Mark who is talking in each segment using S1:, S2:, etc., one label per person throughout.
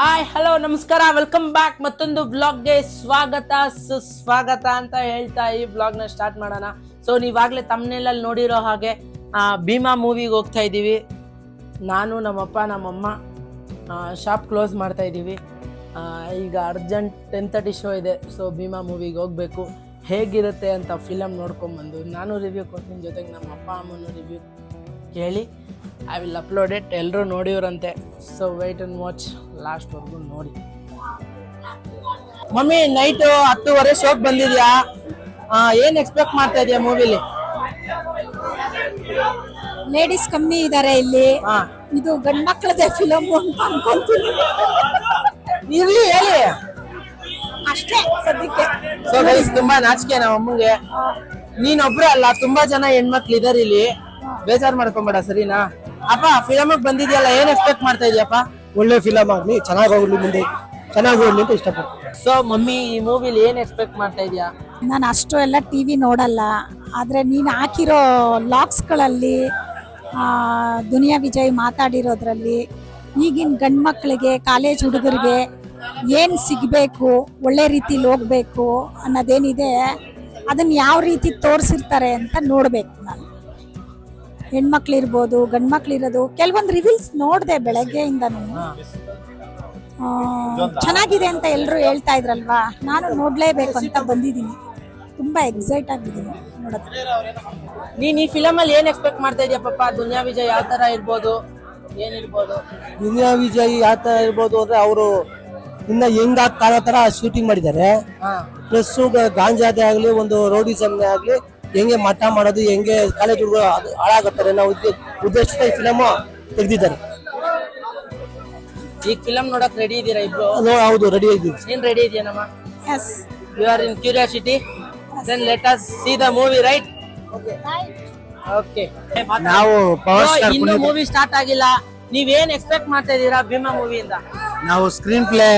S1: Hi hello ನಮಸ್ಕಾರ, welcome back. ಮತ್ತೊಂದು ಬ್ಲಾಗ್ಗೆ ಸ್ವಾಗತ ಸುಸ್ವಾಗತ ಅಂತ ಹೇಳ್ತಾ ಈ ಬ್ಲಾಗ್ನ ಸ್ಟಾರ್ಟ್ ಮಾಡೋಣ. ಸೊ ನೀವಾಗಲೇ ತಮ್ಮನೇಲಲ್ಲಿ ನೋಡಿರೋ ಹಾಗೆ ಭೀಮಾ ಮೂವಿಗೆ ಹೋಗ್ತಾ ಇದ್ದೀವಿ. ನಾನು ನಮ್ಮಪ್ಪ ನಮ್ಮಮ್ಮ ಶಾಪ್ ಕ್ಲೋಸ್ ಮಾಡ್ತಾ ಇದ್ದೀವಿ. ಈಗ ಅರ್ಜೆಂಟ್ 10:30 ಶೋ ಇದೆ. ಸೊ ಭೀಮಾ ಮೂವಿಗೆ ಹೋಗಬೇಕು. ಹೇಗಿರುತ್ತೆ ಅಂತ ಫಿಲಮ್ ನೋಡ್ಕೊಂಬಂದು ನಾನು ರಿವ್ಯೂ ಕೊಡ್ತೀನಿ, ಜೊತೆಗೆ ನಮ್ಮ ಅಪ್ಪ ಅಮ್ಮನ ರಿವ್ಯೂ ಕೇಳಿ ಐ ವಿಲ್ ಅಪ್ಲೋಡ್ ಇಟ್. ಎಲ್ಲರೂ ನೋಡಿವ್ರಂತೆ. ಸೊ ವೆಯ್ಟ್ ಆ್ಯಂಡ್ ವಾಚ್ ಲಾಸ್ಟ್ವರೆಗೂ ನೋಡಿ. ಮಮ್ಮಿ ನೈಟು 10:30 ಶೋಕ್ ಬಂದಿದ್ಯಾ? ಏನು ಎಕ್ಸ್ಪೆಕ್ಟ್ ಮಾಡ್ತಾ ಇದೆಯಾ ಮೂವಿಲಿ?
S2: ಲೇಡೀಸ್ ಕಮ್ಮಿ ಇದಾರೆ ಇಲ್ಲಿ. ಇದು ಗಂಡ್ ಮಕ್ಕಳದೇ ಫಿಲಮ್ ಅಂತ ಅನ್ಕೊಂತೀನಿ.
S1: ಇರ್ಲಿ ಹೇಳಿ
S2: ಅಷ್ಟೇ ಸದ್ಯಕ್ಕೆ.
S1: ಸೊ ಗೈಸ್, ತುಂಬಾ ನಾಚಿಕೆ ನಮ್ಮ ಅಮ್ಮಂಗೆ. ನೀನೊಬ್ರು ಅಲ್ಲ, ತುಂಬಾ ಜನ ಹೆಣ್ಮಕ್ಳು ಇದಾರೆ ಇಲ್ಲಿ. ಬೇಜಾರ್ ಮಾಡ್ಕೊಂಬೇಡ, ಸರಿನಾ? ಅಪ್ಪ ಫಿಲಮ್ ಬಂದಿದ್ಯಲ್ಲ, ಏನ್ ಎಕ್ಸ್ಪೆಕ್ಟ್ ಮಾಡ್ತಾ ಇದೀಯಪ್ಪ?
S3: ಒಳ್ಳೆ ಫಿಲಮ್ ಆಗ್ಲಿ, ಚೆನ್ನಾಗಿ ಹೋಗ್ಲಿ, ಮುಂದೆ ಚೆನ್ನಾಗಿ ಹೋಗ್ಲಿ ಅಂತ ಇಷ್ಟಪಡ್ತೀನಿ.
S1: ಸೊ ಮಮ್ಮಿ, ಈ ಮೂವಿಲಿ ಏನ್ ಎಕ್ಸ್ಪೆಕ್ಟ್ ಮಾಡ್ತಾ ಇದೀಯಾ?
S2: ನಾನು ಅಷ್ಟು ಎಲ್ಲ ಟಿವಿ ನೋಡಲ್ಲ, ಆದ್ರೆ ನೀನು ಹಾಕಿರೋ ಲಾಕ್ಸ್ಗಳಲ್ಲಿ ದುನಿಯಾ ವಿಜಯ್ ಮಾತಾಡಿರೋದ್ರಲ್ಲಿ ಈಗಿನ ಗಂಡು ಮಕ್ಕಳಿಗೆ, ಕಾಲೇಜ್ ಹುಡುಗರಿಗೆ ಏನು ಸಿಗಬೇಕು, ಒಳ್ಳೆ ರೀತಿಲಿ ಹೋಗ್ಬೇಕು ಅನ್ನೋದೇನಿದೆ, ಅದನ್ನ ಯಾವ ರೀತಿ ತೋರಿಸಿರ್ತಾರೆ ಅಂತ ನೋಡ್ಬೇಕು. ನಾನು ಹೆಣ್ಮಕ್ಳು ಇರ್ಬೋದು, ಗಂಡು ಮಕ್ಳು ಇರೋದು, ಕೆಲವೊಂದು ರಿವೀಲ್ಸ್ ನೋಡಿದೆ ಬೆಳಗ್ಗೆಯಿಂದ. ಚೆನ್ನಾಗಿದೆ ಅಂತ ಎಲ್ಲರೂ ಹೇಳ್ತಾ ಇದ್ರಲ್ವಾ, ನಾನು ನೋಡ್ಲೇಬೇಕು ಅಂತ ಬಂದಿದ್ದೀನಿ. ತುಂಬಾ ಎಕ್ಸೈಟ್ ಆಗಿದ್ದೀನಿ ನೋಡೋದು.
S1: ನೀನ್ ಈ ಫಿಲಮ್ ಅಲ್ಲಿ ಏನ್ ಎಕ್ಸ್ಪೆಕ್ಟ್ ಮಾಡ್ತಾ ಇದೀಯ ಪಾಪ? ದುನಿಯಾ ವಿಜಯ್ ಯಾವ ತರ ಇರ್ಬೋದು, ಏನಿರ್ಬೋದು?
S3: ದುನಿಯಾ ವಿಜಯ್ ಯಾವ ತರ ಇರ್ಬೋದು ಅಂದ್ರೆ, ಅವರು ಇನ್ನ ಹೆಂಗ್ ಕಾಣೋ ತರ ಶೂಟಿಂಗ್ ಮಾಡಿದ್ದಾರೆ. ಪ್ಲಸ್ ಗಾಂಜಾದೇ ಆಗ್ಲಿ, ಒಂದು ರೌಡಿಸಮ್ನೇ ಆಗ್ಲಿ, ಹೆಂಗೆ ಮಠ ಮಾಡೋದು, ಹೆಂಗೆ ಕಾಲೇಜ್ ಹುಡುಗರು ಹಾಳಾಗುತ್ತಾರೆ ನಾವು ಉದ್ದೇಶಿತ ಈ ಫಿಲಮ್ ತೆಗೆದಿದ್ದಾರೆ.
S1: ಈ ಫಿಲಮ್ ನೋಡಕ್ ರೆಡಿ ಇದೀರಾ ಇಬ್ರು?
S3: ಹೌದು, ರೆಡಿ ಆಗಿದ್ದೀವಿ.
S1: ನೀನ್ ರೆಡಿ ಇದೆಯೇನಮ್ಮ?
S2: Yes,
S1: you are in curiosity. Then let us see the movie, right? Okay.
S3: ನಾವು ಪವರ್ ಸ್ಟಾರ್
S1: ಇನ್ನು ಮೂವಿ ಸ್ಟಾರ್ಟ್ ಆಗಿಲ್ಲ. ನೀವೇನ್ ಎಕ್ಸ್ಪೆಕ್ಟ್ ಮಾಡ್ತಾ ಇದೀರಾ ಭೀಮಾ ಮೂವಿಯಿಂದ?
S3: ನಾವು ಸ್ಕ್ರೀನ್ ಪ್ಲೇ,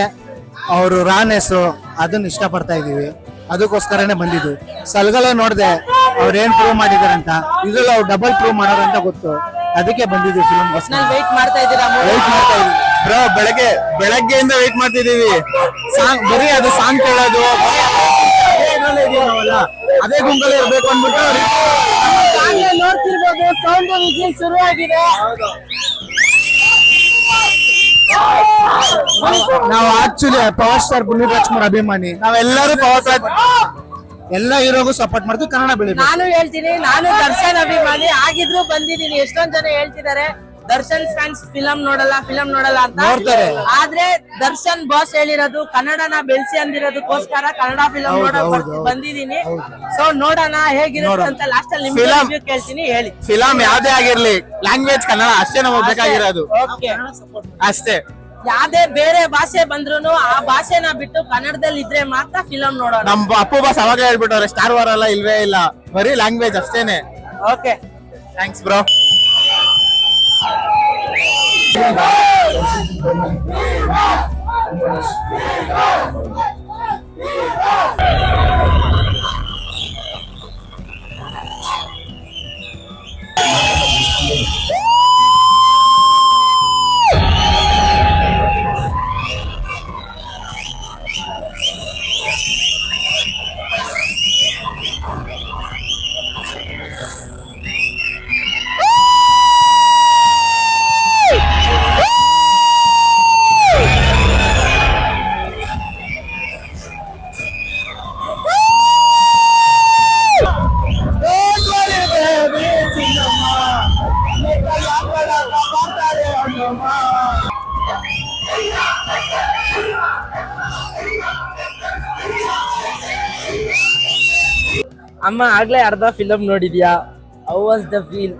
S3: ಅವರು ರಾನೆಸ್ ಅದನ್ನ ಇಷ್ಟಪಡ್ತಾ ಇದೀವಿ. ಅದಕ್ಕೋಸ್ಕರನೇ ಬಂದಿದ್ದು. ಸಲ್ಗಲ ನೋಡ್ದೆ ಅವ್ರು ಏನ್ ಪ್ರೂವ್ ಮಾಡಿದಾರೆ ಅಂತ, ಇದ್ರಲ್ಲಿ ಅವ್ರು ಡಬಲ್ ಪ್ರೂವ್ ಮಾಡೋರು ಅಂತ ಗೊತ್ತು, ಅದಕ್ಕೆ ಬಂದಿದ್ವಿ ಫಿಲಮ್.
S1: ವೆಯ್ಟ್ ಮಾಡ್ತಾ ಇದ್ದೀರಾ?
S3: ವೆಯ್ಟ್ ಮಾಡ್ತಾ ಇದೀವಿ ಬ್ರೋ, ಬೆಳಗ್ಗೆಯಿಂದ ವೆಯ್ಟ್ ಮಾಡ್ತಿದೀವಿ. ಸಾಂಗ್ ಬರೀ ಅದು ಸಾಂಗ್ ಕೇಳೋದು, ಅದೇ ಗುಂಪಲ್ಲಿ ಇರ್ಬೇಕು ಅಂದ್ಬಿಟ್ಟು
S1: ನೋಡ್ತಿರ್ಬೋದು. ಸೌಂಡ್ ವಿಜಿಲ್ ಶುರು ಆಗಿದೆ.
S3: ನಾವು actually power star Puneeth Rajkumar ಅಭಿಮಾನಿ. ನಾವೆಲ್ಲರೂ ಪವರ್ ಸ್ಟಾರ್ ಎಲ್ಲ ಹೀರೋಗೂ ಸಪೋರ್ಟ್ ಮಾಡ್ತೀವಿ. ಕನ್ನಡ ಬೆಳಿ.
S1: ನಾನು ಹೇಳ್ತೀನಿ, ನಾನು ದರ್ಶನ್ ಅಭಿಮಾನಿ ಆಗಿದ್ರು ಬಂದಿದ್ದೀನಿ. ಎಷ್ಟೊಂದ್ ಜನ ಹೇಳ್ತಿದ್ದಾರೆ ದರ್ಶನ್ ಫ್ಯಾನ್ಸ್ ಫಿಲಂ ನೋಡಲ್ಲ ಅಂತ.
S3: ನೋಡ್ತಾರೆ.
S1: ಆದ್ರೆ ದರ್ಶನ್ ಬಾಸ್ ಹೇಳಿರೋದು ಕನ್ನಡನ ಬೆಳೆಸಿ ಅಂದಿರೋದಕ್ಕೋಸ್ಕರ ಕನ್ನಡ ಫಿಲಂ ನೋಡಕ್ ಬಂದಿದ್ದೀನಿ. ಸೊ ನೋಡೋಣ ಹೇಗಿರುತ್ತೆ ಅಂತ. ಲಾಸ್ಟ್ ಅಲ್ಲಿ ನಿಮ್ಗೆ ಕೇಳ್ತೀನಿ, ಹೇಳಿ.
S3: ಫಿಲಂ ಯಾವ್ದೇ ಆಗಿರ್ಲಿ, ಲ್ಯಾಂಗ್ವೇಜ್ ಕನ್ನಡ ಅಷ್ಟೇ ನಮಗೆ ಬೇಕಾಗಿರೋದು. ಅಷ್ಟೇ.
S1: ಯಾವ್ದೇ ಬೇರೆ ಭಾಷೆ ಬಂದ್ರು ಆ ಭಾಷೆನ ಬಿಟ್ಟು ಕನ್ನಡದಲ್ಲಿ ಇದ್ರೆ ಮಾತ್ರ ಫಿಲಂ ನೋಡೋಣ.
S3: ನಮ್ ಅಪ್ಪು ಬಾಸ್ ಅವಾಗ ಹೇಳ್ಬಿಟ್ಟವ್ರೆ, ಸ್ಟಾರ್ ವಾರ್ ಎಲ್ಲ ಇಲ್ವೇ ಇಲ್ಲ, ಬರೀ ಲ್ಯಾಂಗ್ವೇಜ್ ಅಷ್ಟೇನೆ.
S1: Okay,
S3: thanks bro.
S1: ಅಮ್ಮ, ಆಗ್ಲೇ ಅರ್ಧ ಫಿಲಂ ನೋಡಿದ್ಯಾ? How was the feel?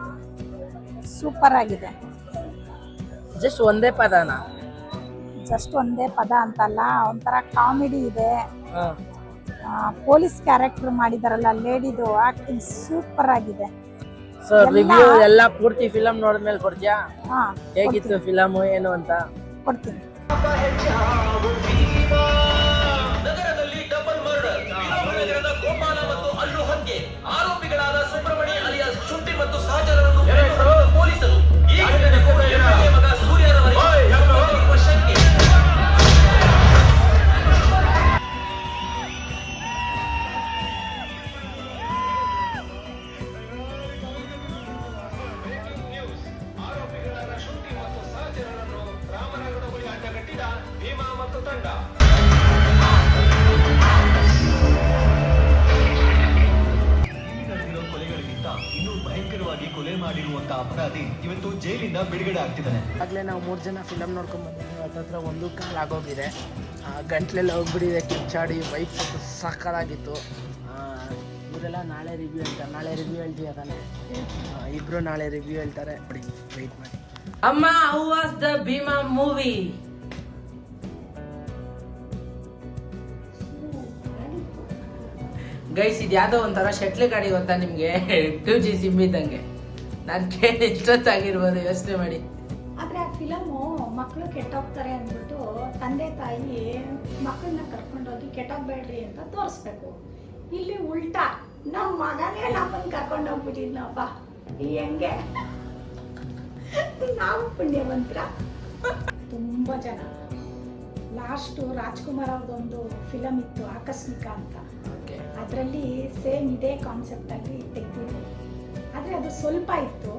S2: Super ಆಗಿದೆ.
S1: ಜಸ್ಟ್ ಒಂದೇ ಪದನಾ?
S2: ಜಸ್ಟ್ ಒಂದೇ ಪದ ಅಂತಲ್ಲ, ಒಂಥರ ಕಾಮಿಡಿ ಇದೆ. ಪೊಲೀಸ್ ಕ್ಯಾರೆಕ್ಟರ್ ಮಾಡಿದಾರಲ್ಲ ಲೇಡಿದು, ಆಕ್ಟಿಂಗ್ ಸೂಪರ್ ಆಗಿದೆ.
S1: ಸೊ ರಿವ್ಯೂ ಎಲ್ಲ ಪೂರ್ತಿ ಫಿಲಂ ನೋಡಿದ್ಮೇಲೆ ಕೊಡ್ತೀಯಾ? ಹೇಗಿತ್ತು ಫಿಲಮ್ ಏನು ಅಂತ?
S2: ಕೊಡ್ತೀನಿ.
S4: ನಗರದಲ್ಲಿ ಡಬಲ್ ಮರ್ಡರ್. ನಗರದ ಗೋಪಾಲ ಮತ್ತು ಅಲ್ಲು ಹತ್ಯೆ. ಆರೋಪಿಗಳಾದ ಸುಬ್ರಹ್ಮಣ್ಯ ಅಲಿಯಾಸ್ ಶುಂಠಿ ಮತ್ತು ಸಹಚರರನ್ನು ಪೊಲೀಸರು ಈ ಘಟನೆ ಮಗ ಸೂರ್ಯರವರಿಗೆ ಮತ್ತು ತಂಡ. ಇಲ್ಲಿ ನಡೆದಿರೋ ಕೊಲೆಗಳಿಗಿಂತ ಇನ್ನೂ ಭಯಂಕರವಾಗಿ ಕೊಲೆ ಮಾಡಿರುವಂತ ಅಪರಾಧಿ ಇವತ್ತು ಜೈಲಿಂದ ಬಿಡುಗಡೆ ಆಗ್ತಿದ್ದಾನೆ.
S1: ಆಗಲೇ ನಾವು 3 ಜನ ಫಿಲಮ್ ನೋಡ್ಕೊಂಡು ಬಂದಿದ್ದೀವಿ. ಹತ್ತತ್ರ 1 ಕಾಲ್ ಆಗೋಗಿದೆ. ಗಂಟ್ಲೆಲ್ಲ ಹೋಗ್ಬಿಟ್ಟಿದೆ, ಕಿಚ್ಚಾಡಿ ವೈಟ್ ಸ್ವಲ್ಪ ಸಾಕಾಗಿತ್ತು. ಇವರೆಲ್ಲ ನಾಳೆ ರಿವ್ಯೂ ಹೇಳ್ತೀವಿ ಅದನ್ನೇ. ಇಬ್ರು ನಾಳೆ ರಿವ್ಯೂ ಹೇಳ್ತಾರೆ, ನೋಡಿ ವೆಯ್ಟ್ ಮಾಡಿ. ಅಮ್ಮ, how was the Bheema movie? Guys, ಇದು ಯಾವುದೋ ಒಂಥರ ಶಟ್ಲ್ ಗಾಡಿ ಗೊತ್ತಾ ನಿಮಗೆ? 2G ಸಿಮ್ ಇದ್ದಂಗೆ. ನಾನು ಕೇಳಿ ಇಷ್ಟೊತ್ತಾಗಿರ್ಬೋದು, ಯೋಚನೆ ಮಾಡಿ.
S2: ಆದ್ರೆ ಆ ಫಿಲಮು ಮಕ್ಕಳು ಕೆಟ್ಟೋಗ್ತಾರೆ ಅಂದ್ಬಿಟ್ಟು ತಂದೆ ತಾಯಿ ಮಕ್ಕಳನ್ನ ಕರ್ಕೊಂಡೋಗಿ ಕೆಟ್ಟೋಗ್ಬೇಡ್ರಿ ಅಂತ ತೋರಿಸ್ಬೇಕು. ಇಲ್ಲಿ ಉಲ್ಟಾ ನಮ್ಮ ಮಗನೇ ನಮ್ಮನ್ನ ಕರ್ಕೊಂಡೋಗ್ಬಿಟ್ಟಿದ್ನಪ್ಪ. ಹೆಂಗೆ ನಾವು ಪುಣ್ಯವಂತರ. ತುಂಬಾ ಜನ ಲಾಸ್ಟು ರಾಜ್ಕುಮಾರ್ ಅವ್ರದೊಂದು ಫಿಲಮ್ ಇತ್ತು ಆಕಸ್ಮಿಕ ಅಂತ. ಅದರಲ್ಲಿ ಸೇಮ್ ಇದೇ ಕಾನ್ಸೆಪ್ಟ್ ಅಲ್ಲಿ ತೆಗ್ದಿದ್ರು. ಆದ್ರೆ ಅದು ಸ್ವಲ್ಪ ಇತ್ತು.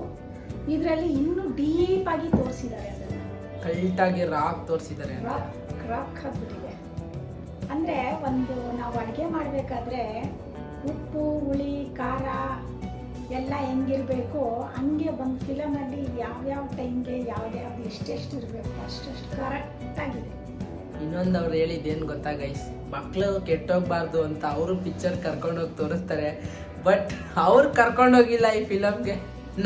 S2: ಇದರಲ್ಲಿ ಇನ್ನೂ ಡೀಪ್ ಆಗಿ ತೋರಿಸಿದ್ದಾರೆ. ಅದನ್ನ
S1: ಕಲ್ಟಾಗಿ ರಾಕ್ ತೋರಿಸಿದ್ದಾರೆ.
S2: ರಾಕ್ ಆಗ್ಬಿಟ್ಟಿದೆ. ಅಂದ್ರೆ ಒಂದು ನಾವು ಅಡುಗೆ ಮಾಡಬೇಕಾದ್ರೆ ಉಪ್ಪು ಹುಳಿ ಖಾರ ಎಲ್ಲ ಹೆಂಗಿರ್ಬೇಕು ಹಂಗೆ ಒಂದು ಫಿಲಮಲ್ಲಿ ಯಾವ್ಯಾವ ಟೈಮ್ಗೆ ಯಾವ್ದು ಎಷ್ಟೆಷ್ಟು ಇರಬೇಕು ಅಷ್ಟೆಷ್ಟು ಕರೆಕ್ಟಾಗಿದೆ.
S1: ಇನ್ನೊಂದು ಅವ್ರು ಹೇಳಿದ್ದೇನು ಗೊತ್ತಾ ಗೈಸ್, ಮಕ್ಕಳು ಕೆಟ್ಟೋಗ್ಬಾರ್ದು ಅಂತ ಅವರು ಪಿಕ್ಚರ್ ಕರ್ಕೊಂಡೋಗಿ ತೋರಿಸ್ತಾರೆ. ಬಟ್ ಅವ್ರು ಕರ್ಕೊಂಡೋಗಿಲ್ಲ ಈ ಫಿಲಮ್ಗೆ,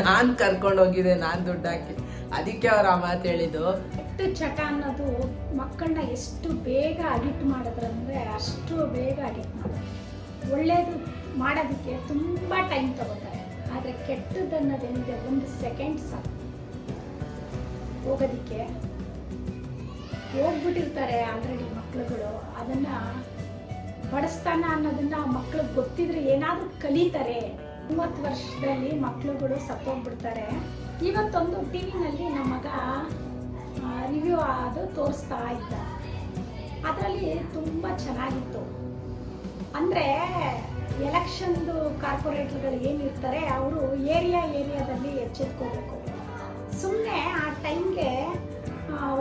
S1: ನಾನು ಕರ್ಕೊಂಡೋಗಿದ್ದೆ, ನಾನು ದುಡ್ಡು ಹಾಕಿ. ಅದಕ್ಕೆ ಅವ್ರು ಆ ಮಾತು ಹೇಳಿದ್ದು.
S2: ಕೆಟ್ಟ ಚಟ ಅನ್ನೋದು ಮಕ್ಕಳನ್ನ ಎಷ್ಟು ಬೇಗ ಅಡಿಕ್ಟ್ ಮಾಡಿದ್ರಂದ್ರೆ ಅಷ್ಟು ಬೇಗ ಅಡಿಕ್ಟ್ ಮಾಡೋದು. ಒಳ್ಳೇದು ಮಾಡೋದಕ್ಕೆ ತುಂಬ ಟೈಮ್ ತಗೋತಾರೆ. ಆದರೆ ಕೆಟ್ಟದ್ದು ಅನ್ನೋದೇನಿದೆ 1 ಸೆಕೆಂಡ್ ಸಾಕು ಹೋಗೋದಕ್ಕೆ. ಹೋಗ್ಬಿಟ್ಟಿರ್ತಾರೆ ಆಲ್ರೆಡಿ ಮಕ್ಕಳುಗಳು. ಅದನ್ನ ಬಡಿಸ್ತಾನ ಅನ್ನೋದನ್ನ ಮಕ್ಳಿಗೆ ಗೊತ್ತಿದ್ರೆ ಏನಾದರೂ ಕಲಿತಾರೆ. 30 ವರ್ಷದಲ್ಲಿ ಮಕ್ಕಳುಗಳು ಸತ್ತೋಗ್ಬಿಡ್ತಾರೆ. ಇವತ್ತೊಂದು ಟಿವಿನಲ್ಲಿ ನಮ್ಮ ಮಗ ರಿವ್ಯೂ ಅದು ತೋರಿಸ್ತಾ ಇದ್ದ. ಅದರಲ್ಲಿ ತುಂಬ ಚೆನ್ನಾಗಿತ್ತು. ಅಂದರೆ ಎಲೆಕ್ಷನ್ದು ಕಾರ್ಪೊರೇಟರ್ಗಳು ಏನಿರ್ತಾರೆ ಅವರು ಏರಿಯಾದಲ್ಲಿ ಎಚ್ಚೆತ್ಕೋಬೇಕು. ಸುಮ್ಮನೆ ಆ ಟೈಮ್ಗೆ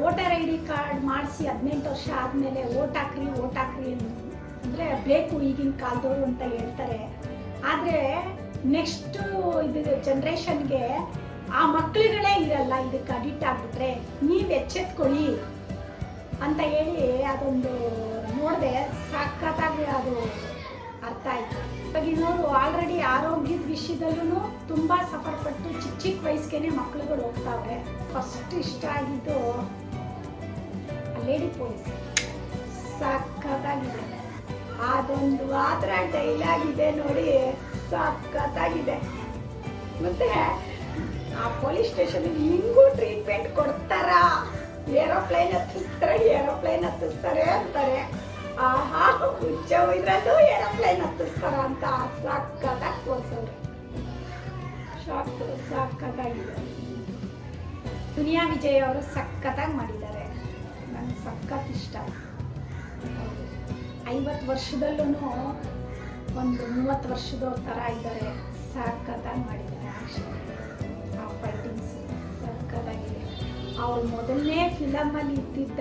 S2: ವೋಟರ್ ID ಕಾರ್ಡ್ ಮಾಡಿಸಿ 18 ವರ್ಷ ಆದಮೇಲೆ ಓಟ್ ಹಾಕ್ರಿ ಅಂದರೆ ಬೇಕು ಈಗಿನ ಕಾಲದವರು ಅಂತ ಹೇಳ್ತಾರೆ. ಆದರೆ ನೆಕ್ಸ್ಟು ಇದು ಜನ್ರೇಷನ್ಗೆ ಆ ಮಕ್ಕಳುಗಳೇ ಇರಲ್ಲ. ಇದಕ್ಕೆ ಅಡಿಕ್ಟ್ ಆಗಿಬಿಟ್ರೆ ನೀವು ಎಚ್ಚೆತ್ಕೊಳ್ಳಿ ಅಂತ ಹೇಳಿ ಅದೊಂದು ನೋಡಿದೆ. ಸಖತ್ತಾಗಿ ಅದು ಅರ್ಥ ಆಯಿತು. ಇವಾಗಿನವರು ಆಲ್ರೆಡಿ ಆರೋಗ್ಯದ ವಿಷಯದಲ್ಲೂ ತುಂಬ ಸಫರ್ ಪಟ್ಟು ಚಿಕ್ಕ ವಯಸ್ಸಿಗೆ ಮಕ್ಕಳುಗಳು ಹೋಗ್ತಾವೆ. ಫಸ್ಟ್ ಇಷ್ಟ ಆಗಿದ್ದು ಲೇಡಿ ಪೊಲೀಸ್, ಸಖತ್ತಾಗಿದೆ. ಅದೊಂದು ಮಾತ್ರ ಡೈಲಾಗ್ ಇದೆ ನೋಡಿ, ಸಖತ್ತಾಗಿದೆ. ಮತ್ತೆ ಆ ಪೊಲೀಸ್ ಸ್ಟೇಷನ್ ಹಿಂಗೂ ಟ್ರೀಟ್ಮೆಂಟ್ ಕೊಡ್ತಾರ. ಏರೋಪ್ಲೇನ್ ಹತ್ತಿಸ್ತಾರೆ ಅಂತಾರೆ. ಆಹಾ, ಹುಚ್ಚ ಇರೋದು ಏರೋಪ್ಲೇನ್ ಹತ್ತಿಸ್ತಾರ ಅಂತ ಸಖತ್ತಾಗಿ ತೋರಿಸೋರು. ಸಖತ್ತಾಗಿದೆ. ದುನಿಯಾ ವಿಜಯ್ ಅವರು ಸಖತ್ತಾಗಿ ಮಾಡಿದ್ದಾರೆ. ನನಗೆ ಸಖತ್ ಇಷ್ಟ. 50 ವರ್ಷದಲ್ಲೂ ಒಂದು 30 ವರ್ಷದವ್ರ ಥರ ಇದ್ದಾರೆ. ಸಖತ್ತಾಗಿ ಮಾಡಿದ್ದಾರೆ. ಆಕ್ಷನ್, ಆ ಫೈಟಿಂಗ್ಸ್ ಸಖತ್ತಾಗಿದೆ. ಅವ್ರು ಮೊದಲನೇ ಫಿಲಮಲ್ಲಿ ಇದ್ದಿದ್ದ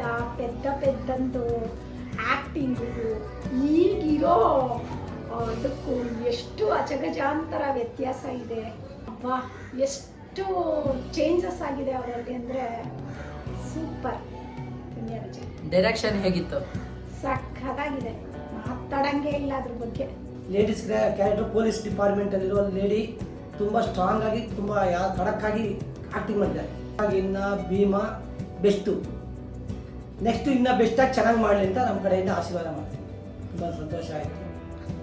S2: ಪೆದ್ದಂದು ಆ್ಯಕ್ಟಿಂಗು ಈಗಿರೋ ಅದಕ್ಕೂ ಎಷ್ಟು ಅಜಗಜಾಂತರ ವ್ಯತ್ಯಾಸ ಇದೆ. ಅಬ್ಬಾ, ಎಷ್ಟು ಚೇಂಜಸ್ ಆಗಿದೆ ಅವರಲ್ಲಿ ಅಂದರೆ ಸೂಪರ್. ದುನಿಯಾ ವಿಜಯ್
S1: ಡೈರೆಕ್ಷನ್ ಹೇಗಿತ್ತು?
S2: ಸಖತ್ತಾಗಿದೆ. ಮಾತಾಡಂಗೆ ಇಲ್ಲ ಅದ್ರ ಬಗ್ಗೆ.
S3: ಲೇಡೀಸ್ ಕ್ಯಾರೆಕ್ಟರ್ ಪೊಲೀಸ್ ಡಿಪಾರ್ಟ್ಮೆಂಟ್ ಅಲ್ಲಿರುವ ಲೇಡಿ ತುಂಬಾ ಸ್ಟ್ರಾಂಗ್ ಆಗಿ ತುಂಬಾ ಖಡಕ್ ಆಗಿ ಆಕ್ಟಿಂಗ್ ಮಾಡಿದ್ದಾರೆ. ಇನ್ನ ಭೀಮಾ ಬೆಸ್ಟು. ನೆಕ್ಸ್ಟ್ ಇನ್ನ ಬೆಸ್ಟಾಗಿ ಚೆನ್ನಾಗಿ ಮಾಡಲಿ ಅಂತ ನಮ್ಮ ಕಡೆಯಿಂದ ಆಶೀರ್ವಾದ ಮಾಡ್ತೀವಿ. ತುಂಬ ಸಂತೋಷ ಆಯಿತು.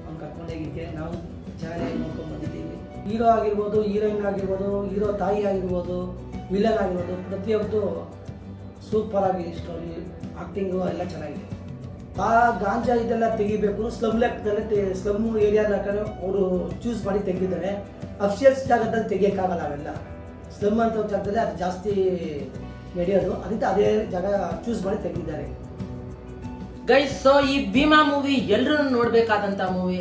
S3: ಅವ್ನು ಕರ್ಕೊಂಡೋಗಿದ್ದೆ, ನಾವು ಚೆನ್ನಾಗಿ ನೋಡ್ಕೊಂಡು ಬಂದಿದ್ದೀವಿ. ಹೀರೋ ಆಗಿರ್ಬೋದು, ಹೀರೋಯಿನ್ ಆಗಿರ್ಬೋದು, ಹೀರೋ ತಾಯಿ ಆಗಿರ್ಬೋದು, ವಿಲನ್ ಆಗಿರ್ಬೋದು, ಪ್ರತಿಯೊಂದು ಸೂಪರ್ ಆಗಿ ಸ್ಟೋರಿ, ಆಕ್ಟಿಂಗು ಎಲ್ಲ ಚೆನ್ನಾಗಿದೆ. ಆ ಗಾಂಜಾ ಇದೆಲ್ಲ ತೆಗಿಬೇಕು ಸ್ಲಮ್ ಲೆಕ್ಕದಲ್ಲಿ, ಸ್ಲಮ್ ಏರಿಯಾದ ಅವರು ಚೂಸ್ ಮಾಡಿ ತೆಗೆದಿದ್ದಾರೆ. ಅಫಿಷಿಯಲ್ಸ್ ಜಾಗದಲ್ಲಿ ತೆಗಿಯೋಕ್ಕಾಗಲ್ಲ. ಅವೆಲ್ಲ ಸ್ಲಮ್ ಅಂತ ಜಾಗದಲ್ಲಿ ಅದು ಜಾಸ್ತಿ ನಡೆಯೋದು. ಅದಕ್ಕೆ ಅದೇ ಜಾಗ ಚೂಸ್ ಮಾಡಿ ತೆಗೆದಿದ್ದಾರೆ.
S1: ಗೈಸ್, ಸೊ ಈ ಭೀಮಾ ಮೂವಿ ಎಲ್ಲರೂ ನೋಡ್ಬೇಕಾದಂತ ಮೂವಿ.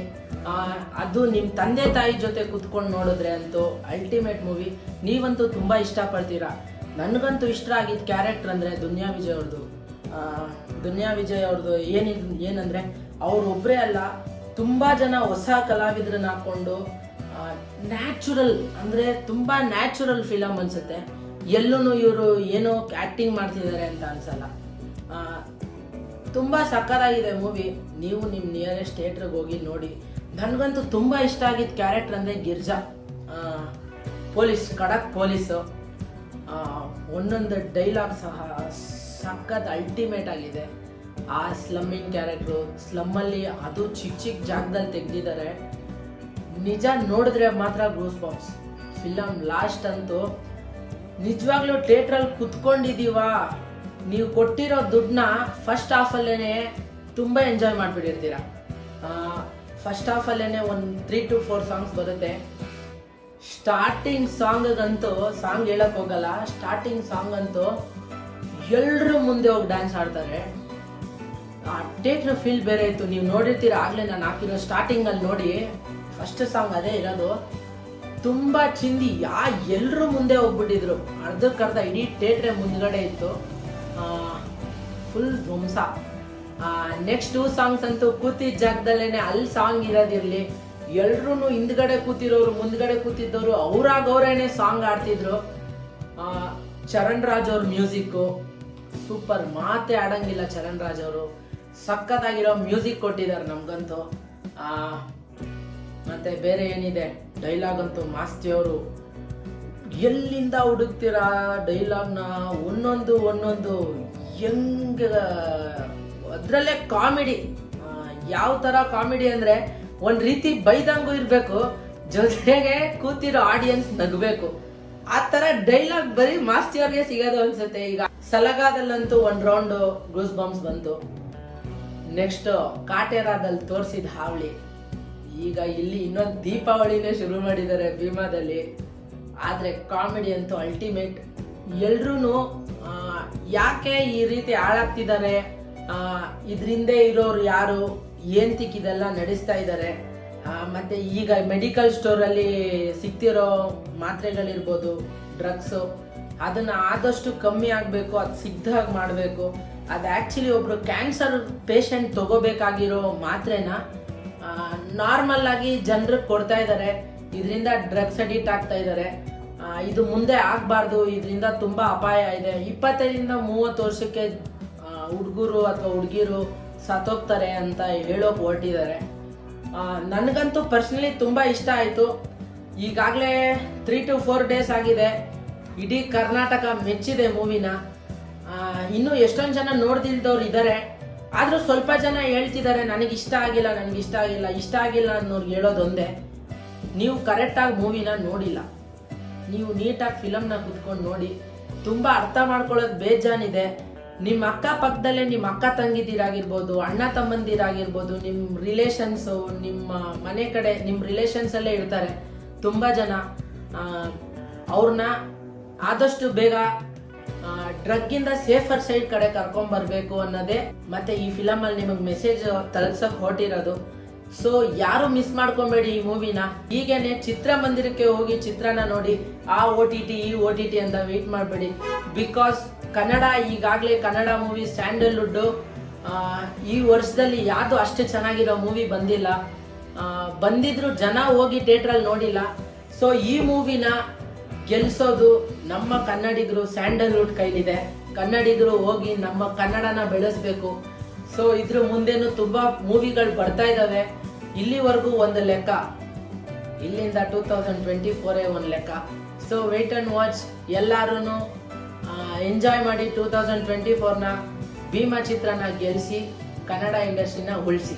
S1: ಅದು ನಿಮ್ಮ ತಂದೆ ತಾಯಿ ಜೊತೆ ಕುತ್ಕೊಂಡು ನೋಡಿದ್ರೆ ಅಂತೂ ಅಲ್ಟಿಮೇಟ್ ಮೂವಿ. ನೀವಂತೂ ತುಂಬಾ ಇಷ್ಟಪಡ್ತೀರಾ. ನನಗಂತೂ ಇಷ್ಟ ಆಗಿದ್ದ ಕ್ಯಾರೆಕ್ಟರ್ ಅಂದ್ರೆ ದುನಿಯಾ ವಿಜಯ್ ಅವ್ರದ್ದು. ದುನಿಯಾ ವಿಜಯ್ ಅವ್ರದ್ದು ಏನಂದರೆ ಅವರೊಬ್ಬರೇ ಅಲ್ಲ, ತುಂಬ ಜನ ಹೊಸ ಕಲಾವಿದ್ರನ್ನ ಹಾಕ್ಕೊಂಡು ನ್ಯಾಚುರಲ್ ಅಂದರೆ ತುಂಬ ನ್ಯಾಚುರಲ್ ಫಿಲಮ್ ಅನಿಸುತ್ತೆ. ಎಲ್ಲೂ ಇವರು ಏನೋ ಆ್ಯಕ್ಟಿಂಗ್ ಮಾಡ್ತಿದ್ದಾರೆ ಅಂತ ಅನಿಸಲ್ಲ. ತುಂಬ ಸಕ್ಕತ್ತಾಗಿದೆ ಮೂವಿ. ನೀವು ನಿಮ್ಮ ನಿಯರೆಸ್ಟ್ ಥಿಯೇಟ್ರಿಗೆ ಹೋಗಿ ನೋಡಿ. ನನಗಂತೂ ತುಂಬ ಇಷ್ಟ ಆಗಿದ್ದ ಕ್ಯಾರೆಕ್ಟರ್ ಅಂದರೆ ಗಿರ್ಜಾ, ಪೊಲೀಸ್, ಖಡಕ್ ಪೊಲೀಸು. ಒಂದೊಂದು ಡೈಲಾಗ್ ಸಹ ಸಖತ್ ಅಲ್ಟಿಮೇಟ್ ಆಗಿದೆ. ಆ ಸ್ಲಮ್ಮಿಂಗ್ ಕ್ಯಾರೆಕ್ಟ್ರು, ಸ್ಲಮ್ಮಲ್ಲಿ ಅದು ಚಿಕ್ಕ ಚಿಕ್ಕ ಜಾಗದಲ್ಲಿ ತೆಗೆದಿದ್ದಾರೆ. ನಿಜ ನೋಡಿದ್ರೆ ಮಾತ್ರ ಗೂಸ್ ಬಾಂಬ್ಸ್. ಫಿಲಮ್ ಲಾಸ್ಟ್ ಅಂತೂ ನಿಜವಾಗ್ಲೂ ಥಿಯೇಟ್ರಲ್ಲಿ ಕುತ್ಕೊಂಡಿದ್ದೀವ, ನೀವು ಕೊಟ್ಟಿರೋ ದುಡ್ಡನ್ನ ಫಸ್ಟ್ ಹಾಫಲ್ಲೇ ತುಂಬ ಎಂಜಾಯ್ ಮಾಡಿಬಿಟ್ಟಿರ್ತೀರ. ಫಸ್ಟ್ ಹಾಫಲ್ಲೇ ಒಂದು 3 to 4 ಸಾಂಗ್ಸ್ ಬರುತ್ತೆ. ಸ್ಟಾರ್ಟಿಂಗ್ ಸಾಂಗಂತೂ ಸಾಂಗ್ ಹೇಳಕ್ ಹೋಗಲ್ಲ, ಸ್ಟಾರ್ಟಿಂಗ್ ಸಾಂಗ್ ಅಂತೂ ಎಲ್ಲರೂ ಮುಂದೆ ಹೋಗಿ ಡ್ಯಾನ್ಸ್ ಆಡ್ತಾರೆ. ಆ ಥಿಯೇಟ್ರ್ ಫೀಲ್ ಬೇರೆ ಇತ್ತು. ನೀವು ನೋಡಿರ್ತೀರ, ಆಗಲೇ ನಾನು ಹಾಕಿರೋ ಸ್ಟಾರ್ಟಿಂಗಲ್ಲಿ ನೋಡಿ, ಫಸ್ಟ್ ಸಾಂಗ್ ಅದೇ ಇರೋದು. ತುಂಬ ಚಿಂದಿ ಎಲ್ಲರೂ ಮುಂದೆ ಹೋಗ್ಬಿಟ್ಟಿದ್ರು. ಅರ್ಧಕ್ಕರ್ಧ ಇಡೀ ಥಿಯೇಟ್ರೇ ಮುಂದ್ಗಡೆ ಇತ್ತು. ಫುಲ್ ಧ್ವಂಸ. ನೆಕ್ಸ್ಟ್ 2 ಸಾಂಗ್ಸ್ ಅಂತೂ ಕೂತಿದ್ದ ಜಾಗದಲ್ಲೇ ಅಲ್ಲಿ ಸಾಂಗ್ ಇರೋದಿರಲಿ, ಎಲ್ರೂ ಹಿಂದ್ಗಡೆ ಕೂತಿರೋರು ಮುಂದ್ಗಡೆ ಕೂತಿದ್ದವರು ಅವ್ರಾಗವ್ರೇನೆ ಸಾಂಗ್ ಆಡ್ತಿದ್ರು. ಚರಣ್ ರಾಜ್ ಅವ್ರ ಮ್ಯೂಸಿಕ್ಕು ಸೂಪರ್, ಮಾತೇ ಆಡಂಗಿಲ್ಲ. ಚರಣ್ ರಾಜ್ ಅವರು ಸಖತ್ತಾಗಿರೋ ಮ್ಯೂಸಿಕ್ ಕೊಟ್ಟಿದ್ದಾರೆ ನಮಗಂತೂ. ಮತ್ತೆ ಬೇರೆ ಏನಿದೆ, ಡೈಲಾಗ್ ಅಂತೂ ಮಾಸ್ತಿಯವರು ಎಲ್ಲಿಂದ ಹುಡುಕ್ತೀರಾ ಡೈಲಾಗ್ನ, ಒಂದೊಂದು ಹೆಂಗ, ಅದರಲ್ಲೇ ಕಾಮಿಡಿ. ಯಾವ ಥರ ಕಾಮಿಡಿ ಅಂದರೆ ಒಂದು ರೀತಿ ಬೈದಂಗೂ ಇರಬೇಕು, ಜೊತೆಗೆ ಕೂತಿರೋ ಆಡಿಯನ್ಸ್ ನಗಬೇಕು. ಆ ಥರ ಡೈಲಾಗ್ ಬರೀ ಮಾಸ್ತಿಯವ್ರಿಗೆ ಸಿಗೋದು ಅನ್ಸುತ್ತೆ. ಈಗ ಸಲಗಾದಲ್ಲಂತೂ 1 ರೌಂಡು ಗೂಸ್ ಬಾಂಬ್ಸ್ ಬಂತು. ನೆಕ್ಸ್ಟ್ ಕಾಟೇರಾದಲ್ಲಿ ತೋರಿಸಿದ ಹಾವಳಿ. ಈಗ ಇಲ್ಲಿ ಇನ್ನೊಂದು ದೀಪಾವಳಿನೇ ಶುರು ಮಾಡಿದ್ದಾರೆ ಭೀಮಾದಲ್ಲಿ. ಆದರೆ ಕಾಮಿಡಿ ಅಂತೂ ಅಲ್ಟಿಮೇಟ್. ಎಲ್ರೂ ಯಾಕೆ ಈ ರೀತಿ ಹಾಳಾಗ್ತಿದ್ದಾರೆ, ಇದರಿಂದೇ ಇರೋರು ಯಾರು, ಏಂತಿಕ್ ಇದೆಲ್ಲ ನಡೆಸ್ತಾ ಇದ್ದಾರೆ. ಮತ್ತು ಈಗ ಮೆಡಿಕಲ್ ಸ್ಟೋರಲ್ಲಿ ಸಿಗ್ತಿರೋ ಮಾತ್ರೆಗಳಿರ್ಬೋದು, ಡ್ರಗ್ಸು, ಅದನ್ನು ಆದಷ್ಟು ಕಮ್ಮಿ ಆಗಬೇಕು, ಅದು ಸಿಗ್ದಾಗ ಮಾಡಬೇಕು. ಅದು ಆ್ಯಕ್ಚುಲಿ ಒಬ್ಬರು ಕ್ಯಾನ್ಸರ್ ಪೇಷಂಟ್ ತಗೋಬೇಕಾಗಿರೋ ಮಾತ್ರೆನ ನಾರ್ಮಲ್ ಆಗಿ ಜನರಿಗೆ ಕೊಡ್ತಾ ಇದ್ದಾರೆ. ಇದರಿಂದ ಡ್ರಗ್ಸ್ ಅಡಿಕ್ಟ್ ಆಗ್ತಾ ಇದ್ದಾರೆ. ಇದು ಮುಂದೆ ಆಗಬಾರ್ದು, ಇದರಿಂದ ತುಂಬ ಅಪಾಯ ಇದೆ. 25-30 ವರ್ಷಕ್ಕೆ ಹುಡುಗರು ಅಥವಾ ಹುಡುಗಿರು ಸತ್ತೋಗ್ತಾರೆ ಅಂತ ಹೇಳೋಕೆ ಹೊರಟಿದ್ದಾರೆ. ನನಗಂತೂ ಪರ್ಸ್ನಲಿ ತುಂಬ ಇಷ್ಟ ಆಯಿತು. ಈಗಾಗಲೇ 3 to 4 ಡೇಸ್ ಆಗಿದೆ. ಇಡೀ ಕರ್ನಾಟಕ ಮೆಚ್ಚಿದೆ ಮೂವಿನ. ಇನ್ನೂ ಎಷ್ಟೊಂದು ಜನ ನೋಡ್ದಿಲ್ದವ್ರು ಇದ್ದಾರೆ. ಆದರೂ ಸ್ವಲ್ಪ ಜನ ಹೇಳ್ತಿದ್ದಾರೆ ನನಗೆ ಇಷ್ಟ ಆಗಿಲ್ಲ ಅನ್ನೋರ್ಗೆ ಹೇಳೋದೊಂದೇ, ನೀವು ಕರೆಕ್ಟಾಗಿ ಮೂವಿನ ನೋಡಿಲ್ಲ. ನೀವು ನೀಟಾಗಿ ಫಿಲಮ್ನ ಕುತ್ಕೊಂಡು ನೋಡಿ. ತುಂಬ ಅರ್ಥ ಮಾಡ್ಕೊಳ್ಳೋದು ಬೇಜಾನಿದೆ. ನಿಮ್ಮ ಅಕ್ಕಪಕ್ಕದಲ್ಲೇ ನಿಮ್ಮ ಅಕ್ಕ ತಂಗಿದಿರಾಗಿರ್ಬೋದು, ಅಣ್ಣ ತಮ್ಮಂದಿರಾಗಿರ್ಬೋದು, ನಿಮ್ಮ ರಿಲೇಷನ್ಸು, ನಿಮ್ಮ ಮನೆ ಕಡೆ ನಿಮ್ಮ ರಿಲೇಷನ್ಸಲ್ಲೇ ಇರ್ತಾರೆ ತುಂಬ ಜನ. ಅವ್ರನ್ನ ಆದಷ್ಟು ಬೇಗ ಡ್ರಗ್ಗಿಂದ ಸೇಫರ್ ಸೈಡ್ ಕಡೆ ಕರ್ಕೊಂಬರ್ಬೇಕು ಅನ್ನೋದೇ ಮತ್ತೆ ಈ ಫಿಲಮಲ್ಲಿ ನಿಮಗೆ ಮೆಸೇಜ್ ತಲುಪ್ಸಕ್ಕೆ ಹೊರಟಿರೋದು. ಸೊ ಯಾರು ಮಿಸ್ ಮಾಡ್ಕೊಬೇಡಿ ಈ ಮೂವಿನ. ಹೀಗೇನೆ ಚಿತ್ರಮಂದಿರಕ್ಕೆ ಹೋಗಿ ಚಿತ್ರನ ನೋಡಿ. ಆ OTT ಈ OTT ಅಂತ ವೆಯ್ಟ್ ಮಾಡಬೇಡಿ. ಬಿಕಾಸ್ ಕನ್ನಡ ಈಗಾಗಲೇ ಕನ್ನಡ ಮೂವಿ ಸ್ಯಾಂಡಲ್ವುಡ್ಡು ಈ ವರ್ಷದಲ್ಲಿ ಯಾವುದು ಅಷ್ಟು ಚೆನ್ನಾಗಿರೋ ಮೂವಿ ಬಂದಿಲ್ಲ. ಬಂದಿದ್ರು ಜನ ಹೋಗಿ ಥಿಯೇಟ್ರಲ್ಲಿ ನೋಡಿಲ್ಲ. ಸೊ ಈ ಮೂವಿನ ಗೆಲ್ಸೋದು ನಮ್ಮ ಕನ್ನಡಿಗರು, ಸ್ಯಾಂಡಲ್ವುಡ್ ಕೈಲಿದೆ. ಕನ್ನಡಿಗರು ಹೋಗಿ ನಮ್ಮ ಕನ್ನಡನ ಬೆಳೆಸಬೇಕು. ಸೊ ಇದ್ರ ಮುಂದೇನು ತುಂಬ ಮೂವಿಗಳು ಬರ್ತಾ ಇದ್ದಾವೆ. ಇಲ್ಲಿವರೆಗೂ ಒಂದು ಲೆಕ್ಕ, ಇಲ್ಲಿಂದ 2024 ಒಂದು ಲೆಕ್ಕ. So wait and watch. ಎಲ್ಲರೂ ಎಂಜಾಯ್ ಮಾಡಿ 2024ನ ಭೀಮಾ ಚಿತ್ರನ ಗೆಲ್ಲಿಸಿ ಕನ್ನಡ ಇಂಡಸ್ಟ್ರಿನ ಉಳಿಸಿ.